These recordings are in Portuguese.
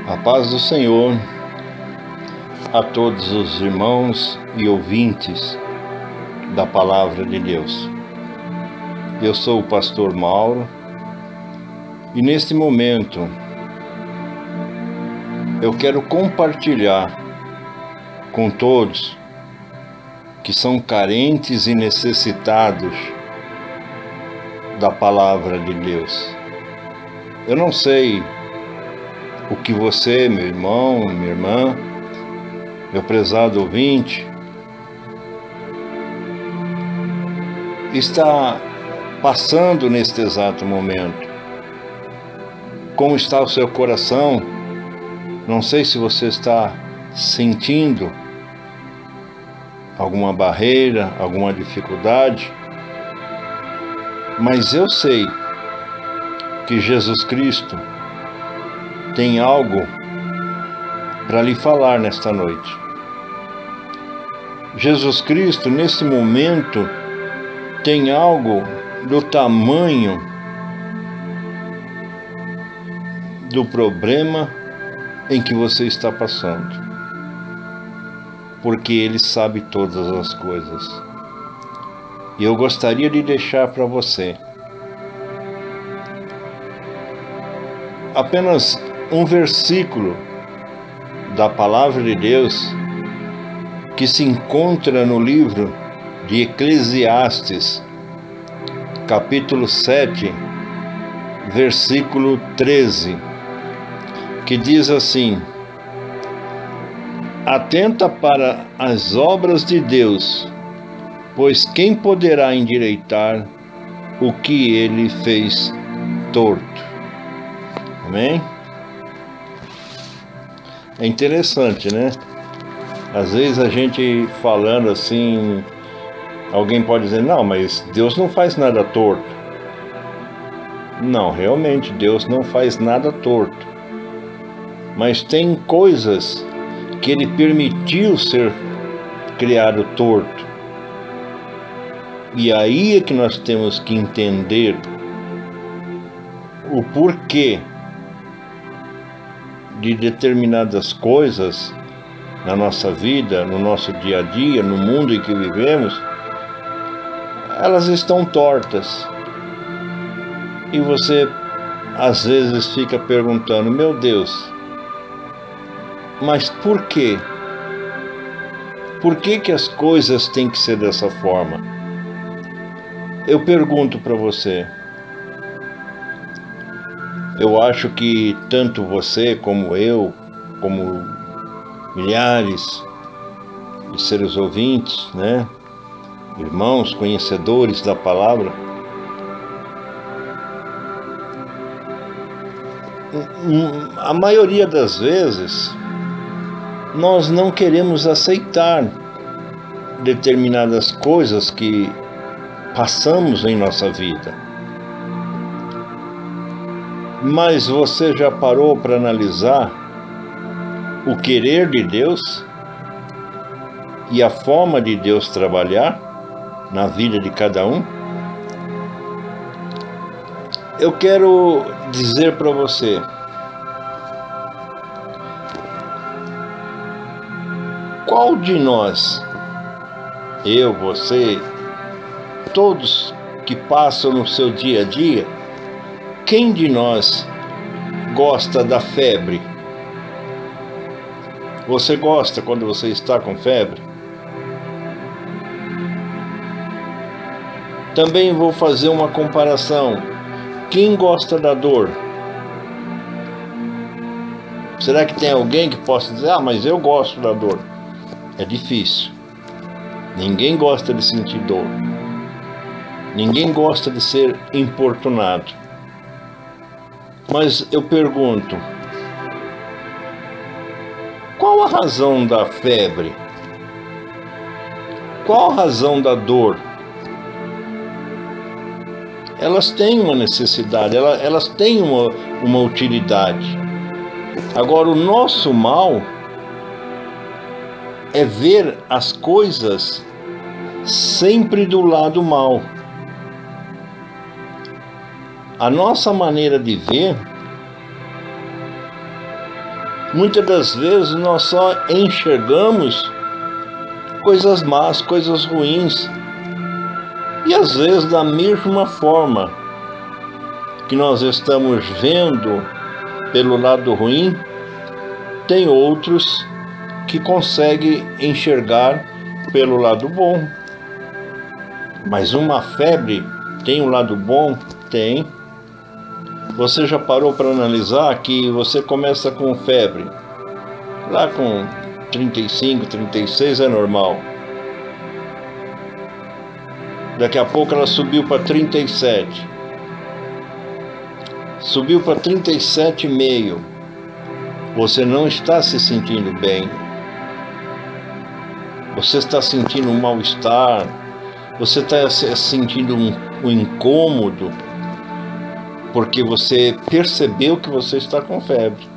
A paz do Senhor a todos os irmãos e ouvintes da Palavra de Deus. Eu sou o pastor Mauro e neste momento eu quero compartilhar com todos que são carentes e necessitados da Palavra de Deus. Eu não sei o que você, meu irmão, minha irmã, meu prezado ouvinte, está passando neste exato momento. Como está o seu coração? Não sei se você está sentindo alguma barreira, alguma dificuldade, mas eu sei que Jesus Cristo tem algo para lhe falar nesta noite. Jesus Cristo, nesse momento, tem algo do tamanho do problema em que você está passando, porque Ele sabe todas as coisas. E eu gostaria de deixar para você apenas um versículo da Palavra de Deus que se encontra no livro de Eclesiastes, capítulo 7, versículo 13, que diz assim: atenta para as obras de Deus, pois quem poderá endireitar o que ele fez torto? Amém? É interessante, né? Às vezes a gente falando assim, alguém pode dizer, não, mas Deus não faz nada torto. Não, realmente Deus não faz nada torto. Mas tem coisas que Ele permitiu ser criado torto. E aí é que nós temos que entender o porquê de determinadas coisas na nossa vida, no nosso dia a dia, no mundo em que vivemos, elas estão tortas. E você às vezes fica perguntando, meu Deus, mas por quê? Por que que as coisas têm que ser dessa forma? Eu pergunto para você. Eu acho que tanto você como eu, como milhares de seres ouvintes, né? Irmãos, conhecedores da palavra, a maioria das vezes nós não queremos aceitar determinadas coisas que passamos em nossa vida. Mas você já parou para analisar o querer de Deus e a forma de Deus trabalhar na vida de cada um? Eu quero dizer para você, qual de nós, eu, você, todos que passam no seu dia a dia, quem de nós gosta da febre? Você gosta quando você está com febre? Também vou fazer uma comparação. Quem gosta da dor? Será que tem alguém que possa dizer, ah, mas eu gosto da dor? É difícil. Ninguém gosta de sentir dor. Ninguém gosta de ser importunado. Mas eu pergunto, qual a razão da febre? Qual a razão da dor? Elas têm uma necessidade, elas têm uma utilidade. Agora, o nosso mal é ver as coisas sempre do lado mal. A nossa maneira de ver Muitas das vezes nós só enxergamos coisas más, coisas ruins. E às vezes da mesma forma que nós estamos vendo pelo lado ruim, tem outros que conseguem enxergar pelo lado bom. Mas uma febre tem um lado bom? Tem. Você já parou para analisar que você começa com febre, lá com 35, 36 é normal. Daqui a pouco ela subiu para 37. Subiu para 37,5. Você não está se sentindo bem. Você está sentindo um mal-estar. Você está sentindo um incômodo. Porque você percebeu que você está com febre.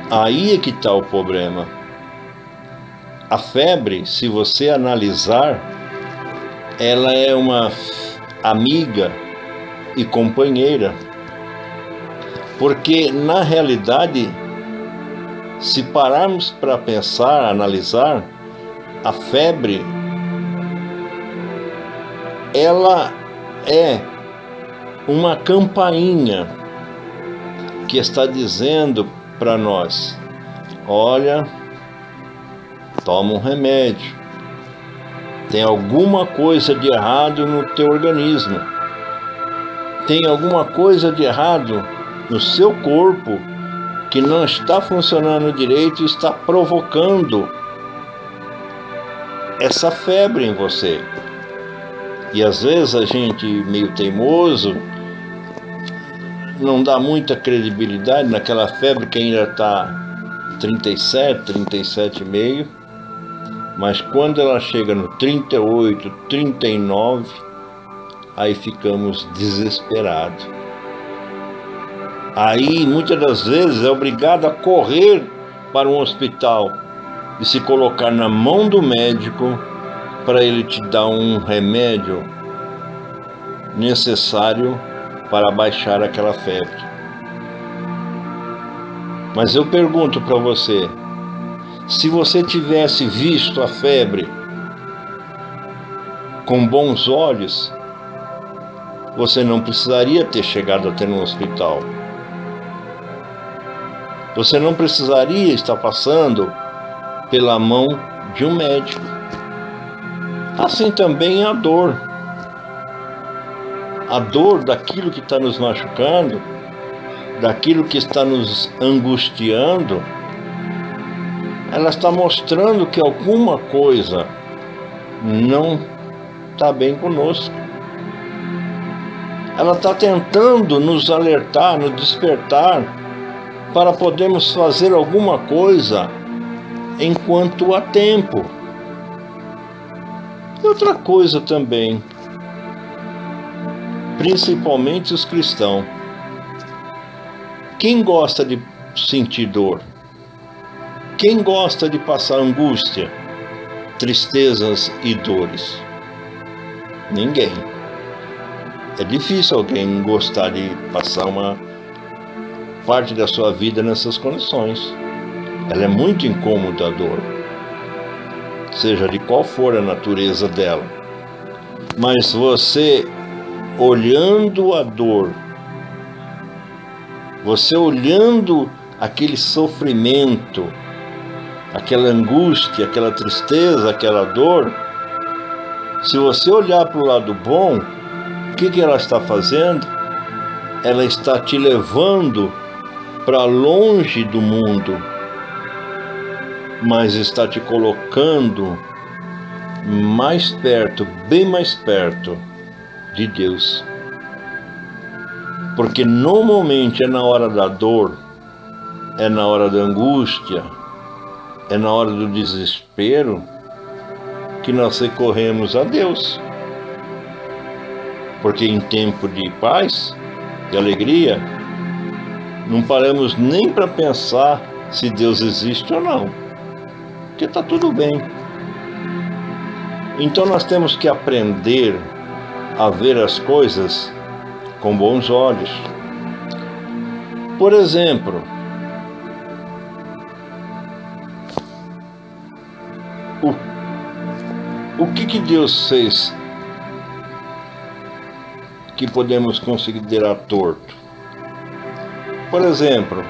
Aí é que está o problema. A febre, se você analisar, ela é uma amiga e companheira. Porque, na realidade, se pararmos para pensar, analisar, a febre, ela é uma campainha que está dizendo para nós: olha, toma um remédio. Tem alguma coisa de errado no teu organismo. Tem alguma coisa de errado no seu corpo que não está funcionando direito e está provocando essa febre em você. E às vezes a gente, meio teimoso, não dá muita credibilidade naquela febre que ainda está 37, 37,5. Mas quando ela chega no 38, 39, aí ficamos desesperados. Aí, muitas das vezes, é obrigado a correr para um hospital e se colocar na mão do médico para ele te dar um remédio necessário para baixar aquela febre. Mas eu pergunto para você, se você tivesse visto a febre com bons olhos, você não precisaria ter chegado até no hospital. Você não precisaria estar passando pela mão de um médico. Assim também a dor. A dor daquilo que está nos machucando, daquilo que está nos angustiando, ela está mostrando que alguma coisa não está bem conosco. Ela está tentando nos alertar, nos despertar, para podermos fazer alguma coisa enquanto há tempo. E outra coisa também, principalmente os cristãos. Quem gosta de sentir dor? Quem gosta de passar angústia, tristezas e dores? Ninguém. É difícil alguém gostar de passar uma parte da sua vida nessas condições. Ela é muito incômoda, a dor, seja de qual for a natureza dela. Mas você, olhando a dor, você olhando aquele sofrimento, aquela angústia, aquela tristeza, aquela dor, se você olhar para o lado bom, o que ela está fazendo? Ela está te levando para longe do mundo, mas está te colocando mais perto, bem mais perto de Deus. Porque normalmente é na hora da dor, é na hora da angústia, é na hora do desespero que nós recorremos a Deus. Porque em tempo de paz, de alegria, não paramos nem para pensar se Deus existe ou não, porque está tudo bem. Então nós temos que aprender a ver as coisas com bons olhos. Por exemplo, o que Deus fez que podemos considerar torto? Por exemplo,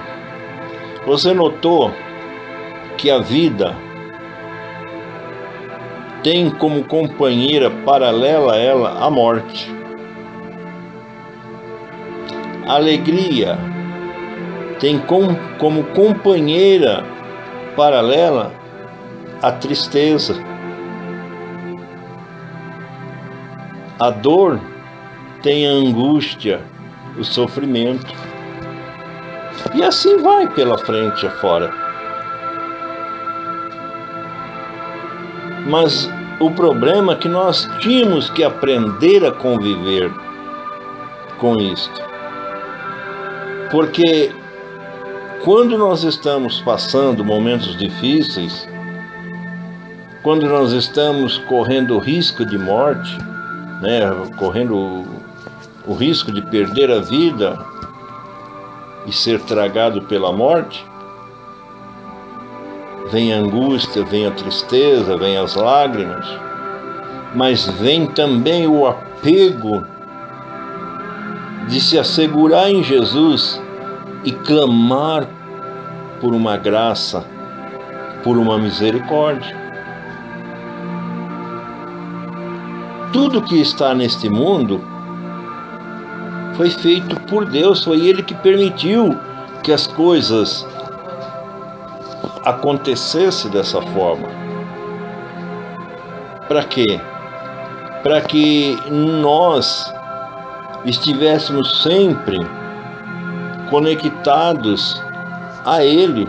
você notou que a vida tem como companheira paralela a ela a morte. A alegria tem como companheira paralela a tristeza. A dor tem a angústia, o sofrimento. E assim vai pela frente afora. Mas o problema é que nós tínhamos que aprender a conviver com isto. Porque quando nós estamos passando momentos difíceis, quando nós estamos correndo o risco de morte, correndo o risco de perder a vida e ser tragado pela morte, vem a angústia, vem a tristeza, vem as lágrimas, mas vem também o apego de se assegurar em Jesus e clamar por uma graça, por uma misericórdia. Tudo que está neste mundo foi feito por Deus, foi Ele que permitiu que as coisas acontecessem dessa forma. Para quê? Para que nós estivéssemos sempre conectados a Ele.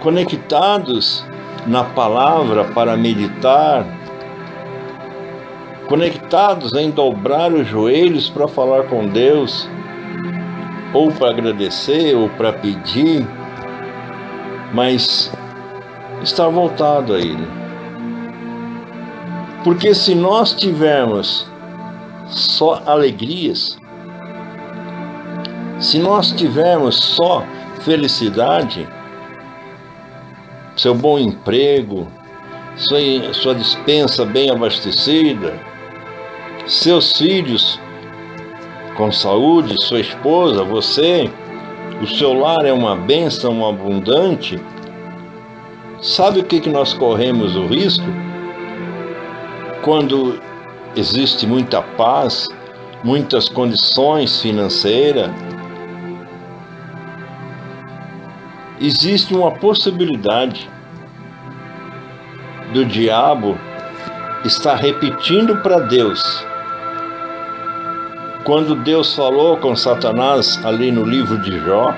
Conectados na palavra para meditar, conectados em dobrar os joelhos para falar com Deus, ou para agradecer, ou para pedir, mas estar voltado a Ele. Porque se nós tivermos só alegrias, se nós tivermos só felicidade, seu bom emprego, sua despensa bem abastecida, seus filhos com saúde, sua esposa, você, o seu lar é uma bênção abundante, sabe o que nós corremos o risco? Quando existe muita paz, muitas condições financeiras, existe uma possibilidade do diabo estar repetindo para Deus. Quando Deus falou com Satanás ali no livro de Jó,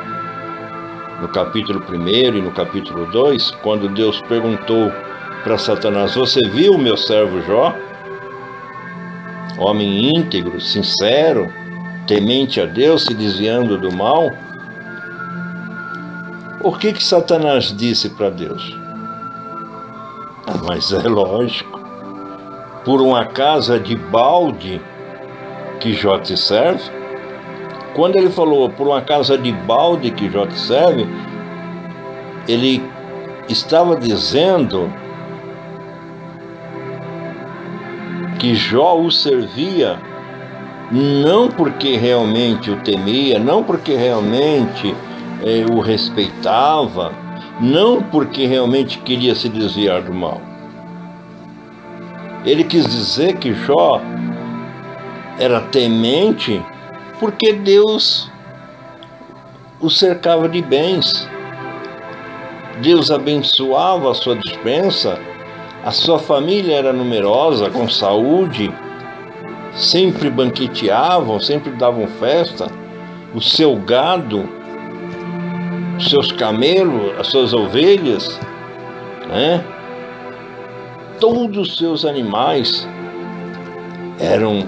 no capítulo 1 e no capítulo 2, quando Deus perguntou para Satanás: você viu meu servo Jó? Homem íntegro, sincero, temente a Deus, se desviando do mal. O que Satanás disse para Deus? Mas é lógico, por uma casa de balde que Jó te serve. Quando ele falou por uma casa de balde que Jó te serve, ele estava dizendo que Jó o servia não porque realmente o temia, não porque realmente o respeitava, não porque realmente queria se desviar do mal. Ele quis dizer que Jó era temente porque Deus o cercava de bens. Deus abençoava a sua despensa, a sua família era numerosa, com saúde, sempre banqueteavam, sempre davam festa, o seu gado, os seus camelos, as suas ovelhas, todos os seus animais eram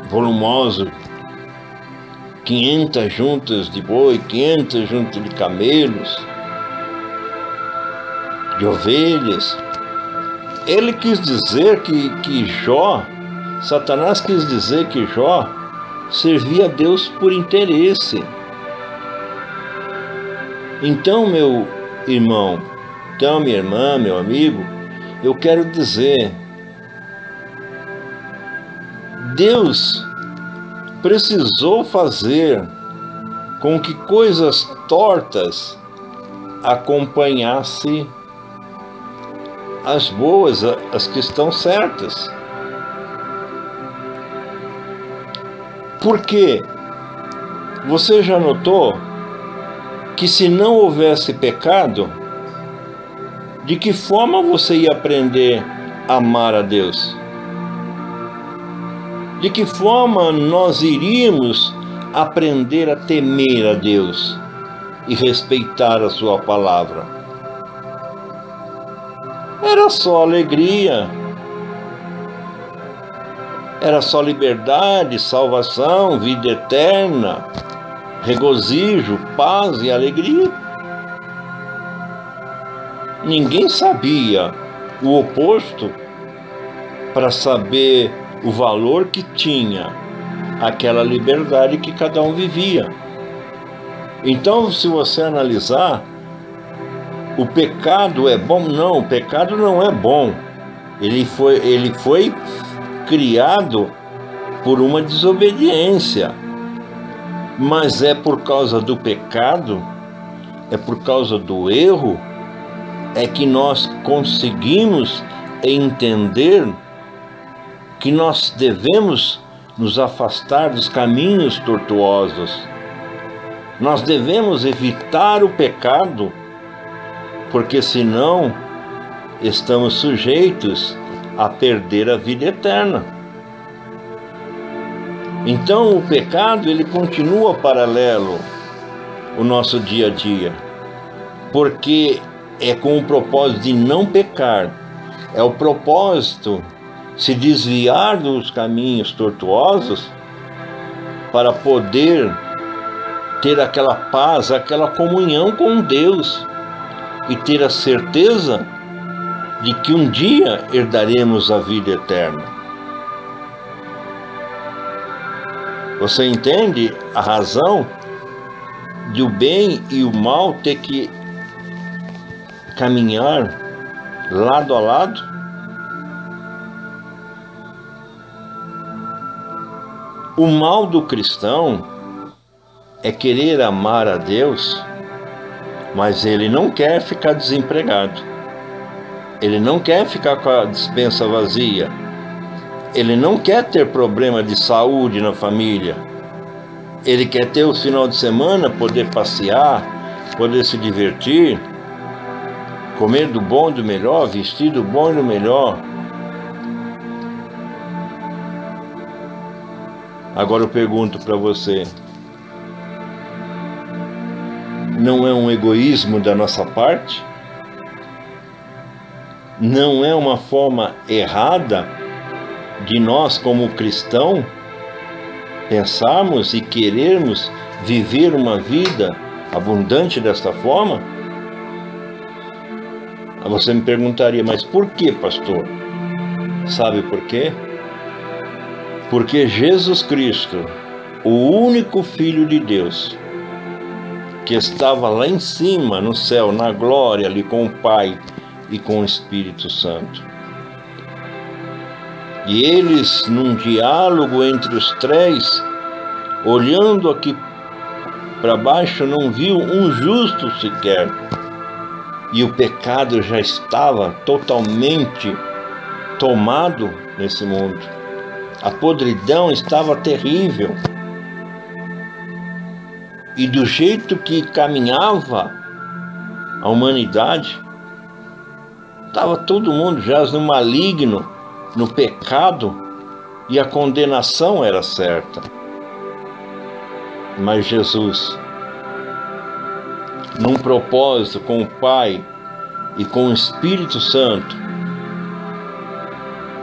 volumosos, 500 juntas de boi, 500 juntas de camelos, de ovelhas. Ele quis dizer que Jó Satanás quis dizer que Jó servia a Deus por interesse. Então, meu irmão, então, minha irmã, meu amigo, eu quero dizer, Deus precisou fazer com que coisas tortas acompanhassem as boas, as que estão certas. Por quê? Você já notou que se não houvesse pecado, de que forma você ia aprender a amar a Deus? De que forma nós iríamos aprender a temer a Deus e respeitar a sua palavra? Era só alegria, era só liberdade, salvação, vida eterna, regozijo, paz e alegria. Ninguém sabia o oposto para saber o valor que tinha aquela liberdade que cada um vivia. Então, se você analisar, o pecado é bom? Não, o pecado não é bom. Ele foi criado por uma desobediência. Mas é por causa do pecado, é por causa do erro, é que nós conseguimos entender que nós devemos nos afastar dos caminhos tortuosos. Nós devemos evitar o pecado, porque senão estamos sujeitos a perder a vida eterna. Então o pecado, ele continua paralelo ao nosso dia a dia, porque é com o propósito de não pecar, é o propósito se desviar dos caminhos tortuosos para poder ter aquela paz, aquela comunhão com Deus e ter a certeza de que um dia herdaremos a vida eterna. Você entende a razão de o bem e o mal ter que caminhar lado a lado? O mal do cristão é querer amar a Deus, mas ele não quer ficar desempregado. Ele não quer ficar com a despensa vazia. Ele não quer ter problema de saúde na família. Ele quer ter o final de semana, poder passear, poder se divertir, comer do bom e do melhor, vestir do bom e do melhor. Agora eu pergunto para você, não é um egoísmo da nossa parte? Não é uma forma errada de nós, como cristão, pensarmos e querermos viver uma vida abundante desta forma? Você me perguntaria, mas por que, pastor? Sabe por quê? Porque Jesus Cristo, o único Filho de Deus, que estava lá em cima, no céu, na glória, ali com o Pai e com o Espírito Santo. E eles, num diálogo entre os três, olhando aqui para baixo, não viu um justo sequer. E o pecado já estava totalmente tomado nesse mundo. A podridão estava terrível. E do jeito que caminhava a humanidade, estava todo mundo já no maligno, no pecado, e a condenação era certa. Mas Jesus, num propósito com o Pai e com o Espírito Santo,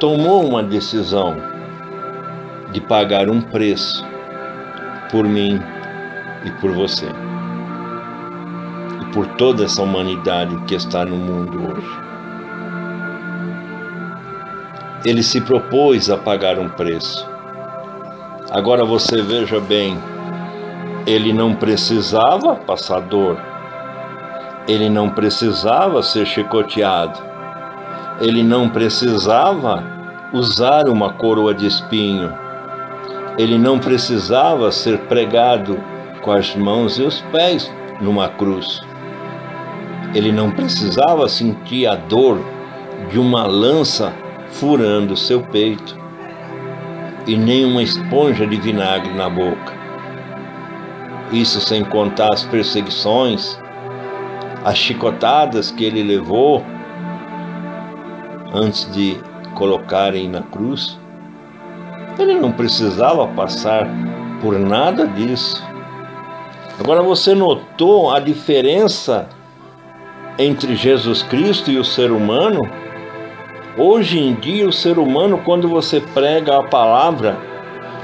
tomou uma decisão de pagar um preço por mim e por você, e por toda essa humanidade que está no mundo hoje. Ele se propôs a pagar um preço. Agora você veja bem, ele não precisava passar dor, ele não precisava ser chicoteado, ele não precisava usar uma coroa de espinho, ele não precisava ser pregado com as mãos e os pés numa cruz, ele não precisava sentir a dor de uma lança furando seu peito e nem uma esponja de vinagre na boca. Isso sem contar as perseguições, as chicotadas que ele levou antes de colocarem na cruz. Ele não precisava passar por nada disso. Agora você notou a diferença entre Jesus Cristo e o ser humano? Hoje em dia o ser humano, quando você prega a palavra,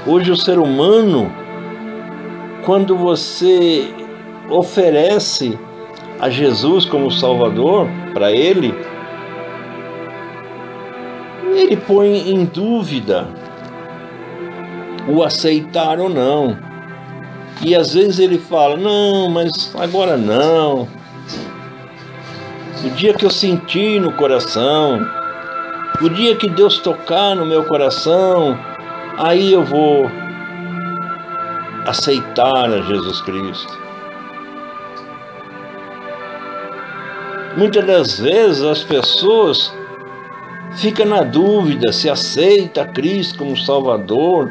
hoje o ser humano, quando você oferece a Jesus como Salvador para ele põe em dúvida o aceitar ou não. E às vezes ele fala, não, mas agora não. O dia que eu sentir no coração, o dia que Deus tocar no meu coração, aí eu vou aceitar a Jesus Cristo. Muitas das vezes as pessoas ficam na dúvida se aceita Cristo como Salvador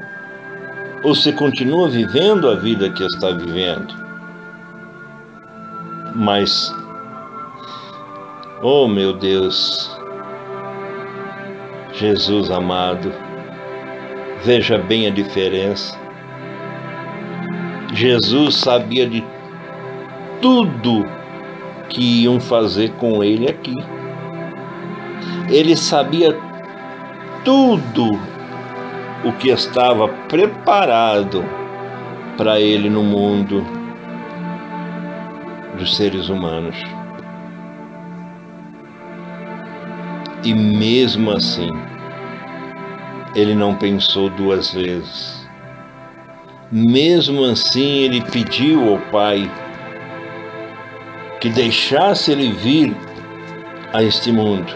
ou se continua vivendo a vida que está vivendo. Mas, oh meu Deus, Jesus amado, veja bem a diferença. Jesus sabia de tudo que iam fazer com ele aqui. Ele sabia tudo o que estava preparado para ele no mundo dos seres humanos. E mesmo assim, ele não pensou duas vezes. Mesmo assim, ele pediu ao Pai que deixasse ele vir a este mundo,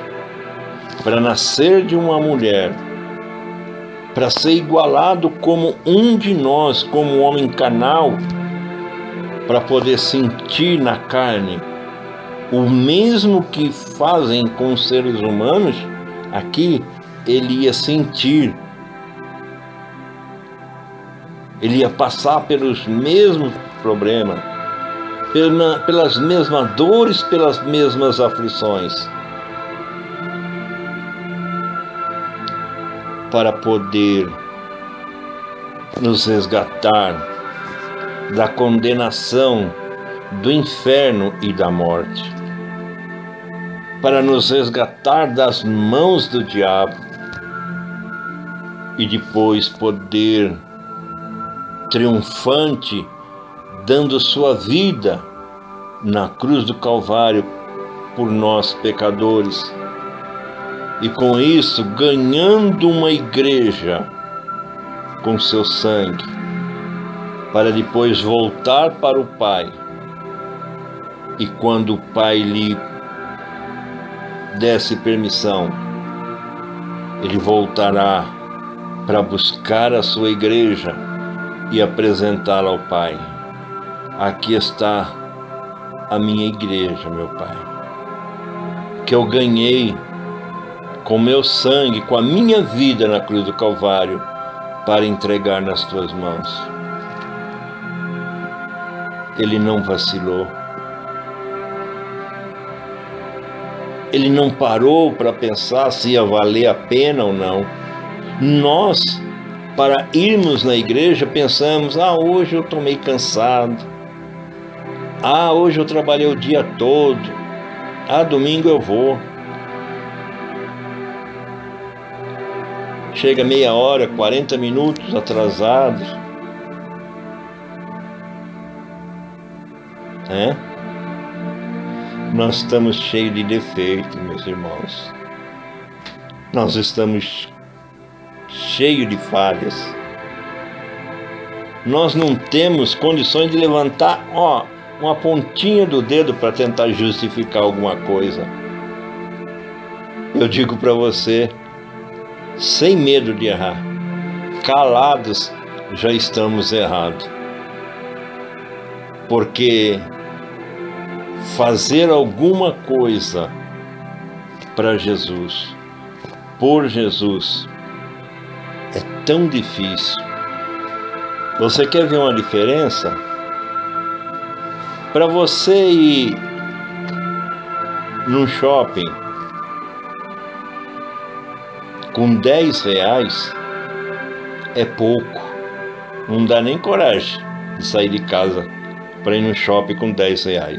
para nascer de uma mulher, para ser igualado como um de nós, como um homem carnal, para poder sentir na carne o mesmo que fazem com os seres humanos. Aqui ele ia sentir, ele ia passar pelos mesmos problemas, pelas mesmas dores, pelas mesmas aflições, para poder nos resgatar da condenação do inferno e da morte, para nos resgatar das mãos do diabo e depois poder, triunfante, dando sua vida na cruz do Calvário por nós pecadores, e com isso ganhando uma igreja com seu sangue, para depois voltar para o Pai. E quando o Pai lhe desse permissão, ele voltará para buscar a sua igreja e apresentá-la ao Pai. Aqui está a minha igreja, meu Pai, que eu ganhei com meu sangue, com a minha vida na cruz do Calvário, para entregar nas tuas mãos. Ele não vacilou. Ele não parou para pensar se ia valer a pena ou não. Nós, para irmos na igreja, pensamos, hoje eu estou meio cansado. Hoje eu trabalhei o dia todo. Domingo eu vou. Chega meia hora, 40 minutos atrasados. Nós estamos cheios de defeitos, meus irmãos. Nós estamos cheio de falhas. Nós não temos condições de levantar, uma pontinha do dedo para tentar justificar alguma coisa. Eu digo para você, sem medo de errar, calados já estamos errados. Porque fazer alguma coisa para Jesus, por Jesus, é tão difícil. Você quer ver uma diferença? Para você ir num shopping com R$10 é pouco. Não dá nem coragem de sair de casa para ir no shopping com R$10.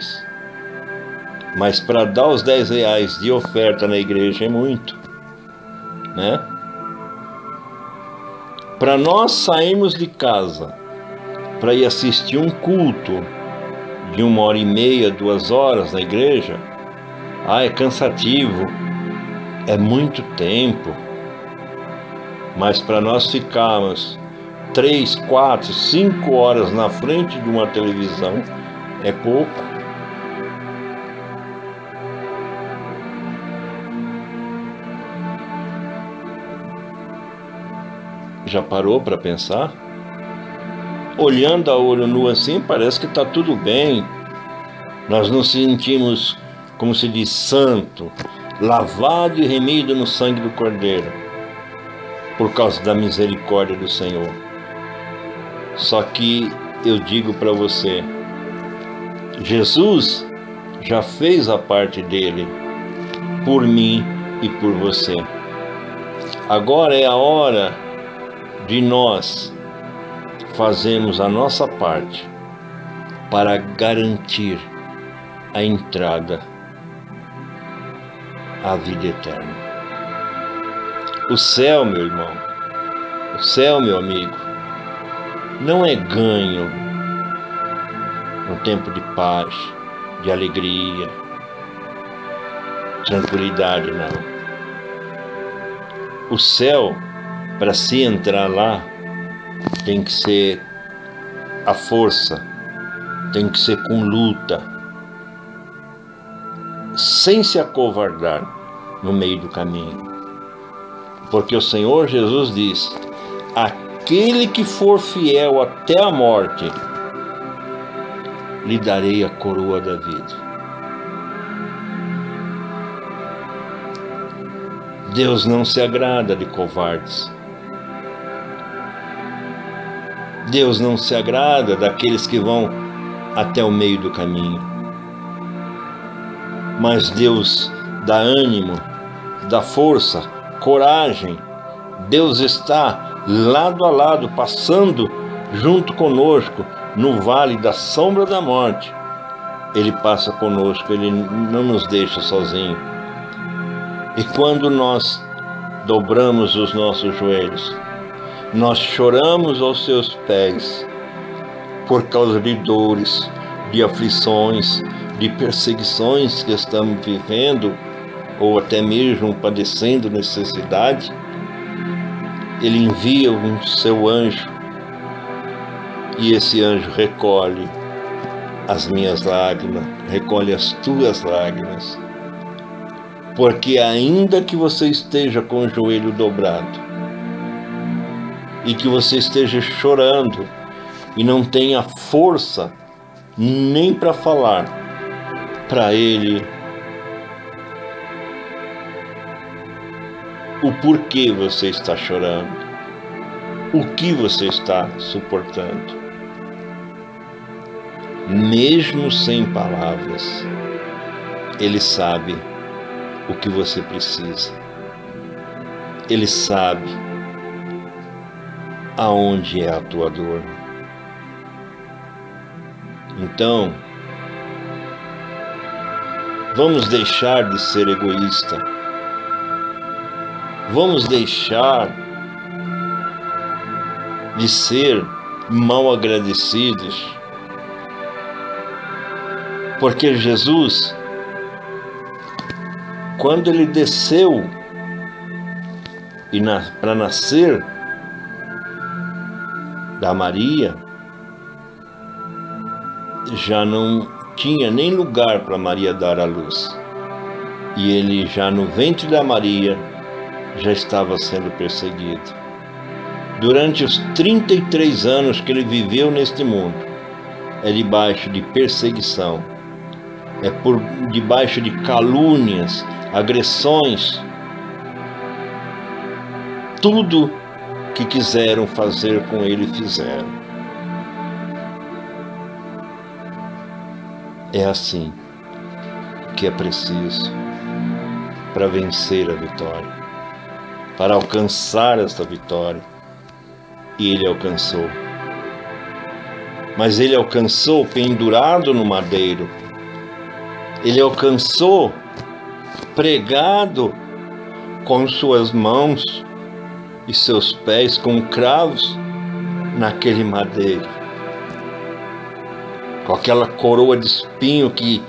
Mas para dar os R$10 de oferta na igreja é muito, né? Para nós sairmos de casa para ir assistir um culto de 1h30, 2 horas na igreja, é cansativo, é muito tempo. Mas para nós ficarmos 3, 4, 5 horas na frente de uma televisão é pouco. Já parou para pensar? Olhando a olho nu assim, parece que está tudo bem. Nós nos sentimos, como se diz, santo, lavado e remido no sangue do Cordeiro, por causa da misericórdia do Senhor. Só que eu digo para você, Jesus já fez a parte dele, por mim e por você. Agora é a hora de nós fazermos a nossa parte para garantir a entrada à vida eterna. O céu, meu irmão, o céu, meu amigo, não é ganho no tempo de paz, de alegria, tranquilidade, não. O céu, para se entrar lá, tem que ser a força, tem que ser com luta, sem se acovardar no meio do caminho. Porque o Senhor Jesus diz: aquele que for fiel até a morte, lhe darei a coroa da vida. Deus não se agrada de covardes. Deus não se agrada daqueles que vão até o meio do caminho. Mas Deus dá ânimo, dá força, coragem. Deus está lado a lado, passando junto conosco no vale da sombra da morte. Ele passa conosco, Ele não nos deixa sozinho. E quando nós dobramos os nossos joelhos, nós choramos aos seus pés por causa de dores, de aflições, de perseguições que estamos vivendo, ou até mesmo padecendo necessidade. Ele envia um seu anjo, e esse anjo recolhe as minhas lágrimas, recolhe as tuas lágrimas. Porque ainda que você esteja com o joelho dobrado, e que você esteja chorando, e não tenha força nem para falar, para Ele o porquê você está chorando, o que você está suportando. Mesmo sem palavras, Ele sabe o que você precisa. Ele sabe aonde é a tua dor. Então, vamos deixar de ser egoísta. Vamos deixar de ser mal agradecidos. Porque Jesus, quando Ele desceu E para nascer da Maria, já não tinha nem lugar para Maria dar à luz. E ele já no ventre da Maria já estava sendo perseguido. Durante os 33 anos que ele viveu neste mundo, é debaixo de perseguição, é por debaixo de calúnias, agressões, tudo que quiseram fazer com ele fizeram. É assim que é preciso para vencer a vitória, para alcançar esta vitória. E ele alcançou. Mas ele alcançou pendurado no madeiro. Ele alcançou pregado com suas mãos e seus pés com cravos naquele madeiro, com aquela coroa de espinho que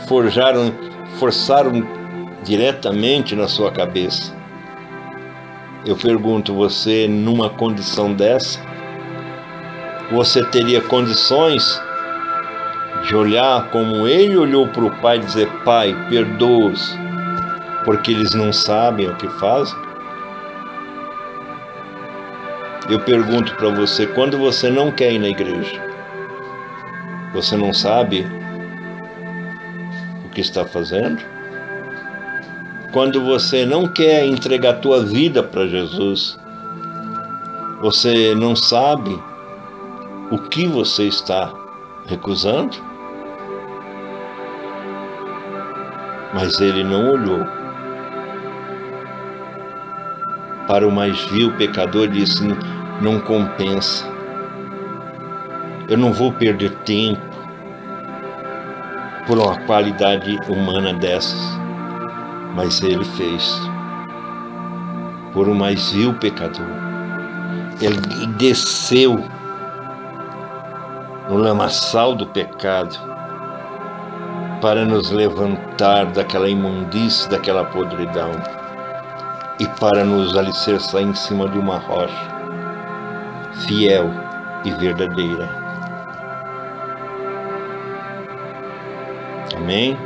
forçaram diretamente na sua cabeça. Eu pergunto, você numa condição dessa, você teria condições de olhar como ele olhou para o Pai e dizer: Pai, perdoa-os, porque eles não sabem o que fazem? Eu pergunto para você, quando você não quer ir na igreja, você não sabe o que está fazendo? Quando você não quer entregar a tua vida para Jesus, você não sabe o que você está recusando? Mas ele não olhou para o mais vil pecador e disse: não compensa, eu não vou perder tempo por uma qualidade humana dessas. Mas ele fez por um mais vil pecador. Ele desceu no lamaçal do pecado para nos levantar daquela imundície, daquela podridão, e para nos alicerçar em cima de uma rocha fiel e verdadeira. Amém?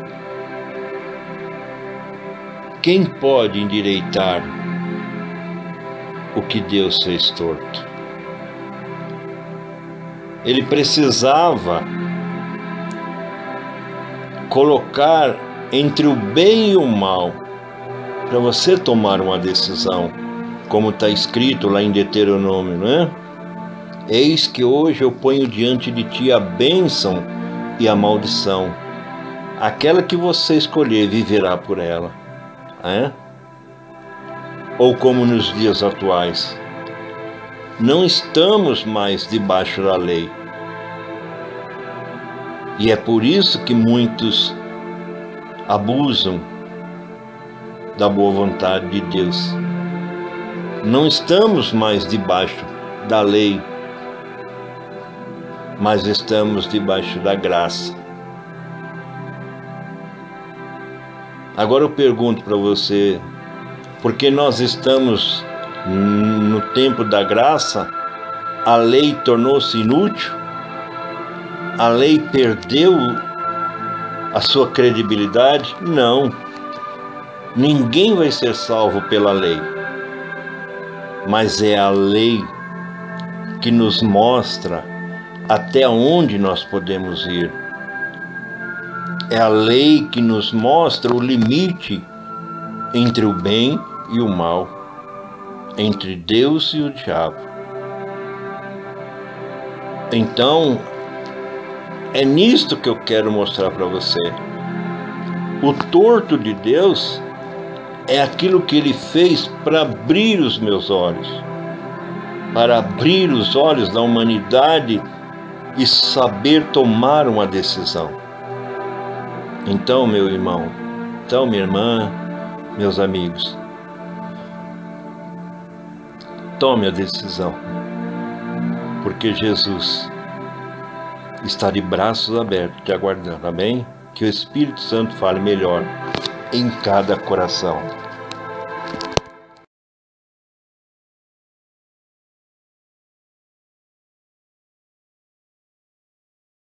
Quem pode endireitar o que Deus fez torto? Ele precisava colocar entre o bem e o mal para você tomar uma decisão, como está escrito lá em Deuteronômio, não é? Eis que hoje eu ponho diante de ti a bênção e a maldição. Aquela que você escolher viverá por ela. É? Ou como nos dias atuais, não estamos mais debaixo da lei. E é por isso que muitos abusam da boa vontade de Deus. Não estamos mais debaixo da lei, mas estamos debaixo da graça. Agora eu pergunto para você, porque nós estamos no tempo da graça, a lei tornou-se inútil? A lei perdeu a sua credibilidade? Não. Ninguém vai ser salvo pela lei. Mas é a lei que nos mostra até onde nós podemos ir. É a lei que nos mostra o limite entre o bem e o mal, entre Deus e o diabo. Então, é nisto que eu quero mostrar para você. O torto de Deus é aquilo que Ele fez para abrir os meus olhos, para abrir os olhos da humanidade e saber tomar uma decisão. Então, meu irmão, então, minha irmã, meus amigos, tome a decisão, porque Jesus está de braços abertos te aguardando, amém? Que o Espírito Santo fale melhor em cada coração.